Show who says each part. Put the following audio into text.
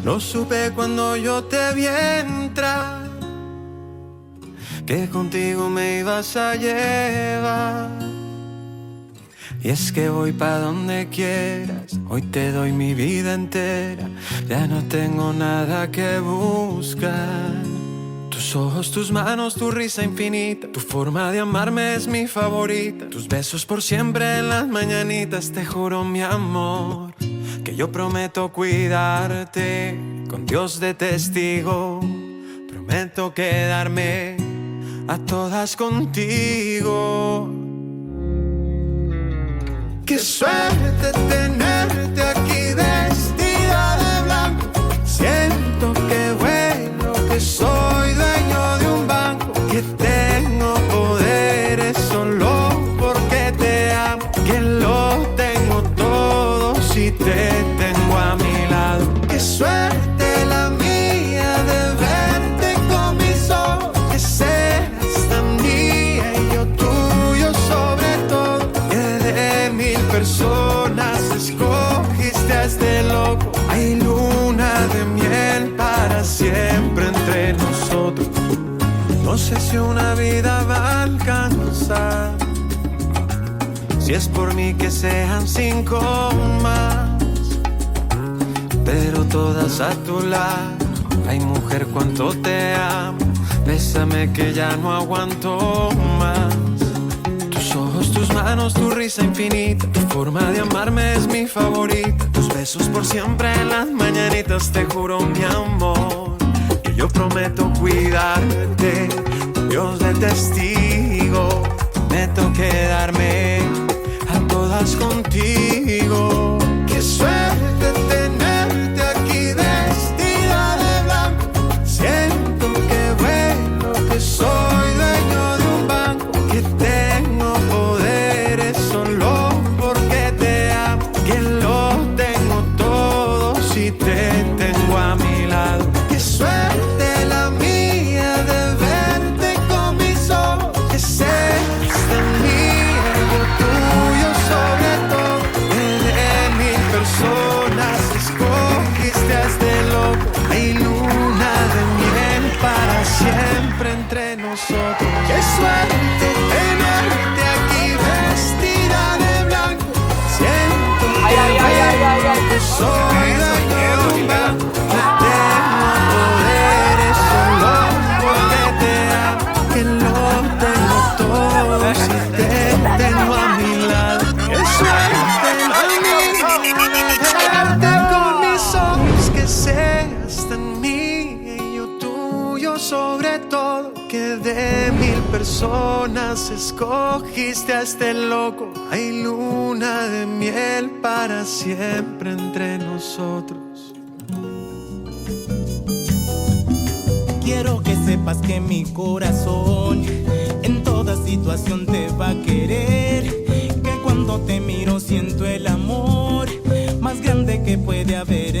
Speaker 1: Lo supe cuando yo te vi entrar, que contigo me ibas a llevar. Y es que voy pa' donde quieras, hoy te doy mi vida entera. Ya no tengo nada que buscar. Tus ojos, tus manos, tu risa infinita, tu forma de amarme es mi favorita. Tus besos por siempre en las mañanitas. Te juro, mi amor, que yo prometo cuidarte, con Dios de testigo. Prometo quedarme a todas contigo. Qué suerte tenerte aquí vestida de blanco. Siento que vuelo, que soy dueño de un banco, que tengo poderes solo porque te amo, que lo tengo todo si te tengo a mi lado. Qué suerte la mía de verte con mis ojos, que seas tan mía y yo tuyo sobre todo, que de mil personas escogiste a este loco. Hay luna de miel para siempre entre nosotros. No sé si una vida va a alcanzar, si es por mí que sean 5 más, pero todas a tu lado. Ay, mujer, cuánto te amo. Bésame que ya no aguanto más. Tus ojos, tus manos, tu risa infinita, tu forma de amarme es mi favorita. Tus besos por siempre en las mañanitas. Te juro, mi amor, que yo prometo cuidarte, Dios de testigo. Prometo quedarme a todas contigo. Qué suerte tenerte aquí vestida de blanco. Siento que vuelo, que soy dueño de un banco, que tengo poderes solo porque te amo, que lo tengo todo si te tengo a mi lado. Qué suerte la mía de verte con mis ojos, que seas tan mía y yo tuyo sobre todo, que de mil personas escogiste a este loco. Hay luna de miel para siempre entre nosotros. Qué suerte tenerte aquí vestida de blanco. Siento que soy dueño de un banco, que tengo poderes solo porque te amo, que lo tengo todo si te tengo a mi lado. Qué suerte la mía de verte con mis ojos, que seas tan mía y yo tuyo sobre todo, que de mil personas escogiste a este loco. Hay luna de miel para siempre entre nosotros.
Speaker 2: Quiero que sepas que mi corazón en toda situación te va a querer, que cuando te miro siento el amor más grande que puede haber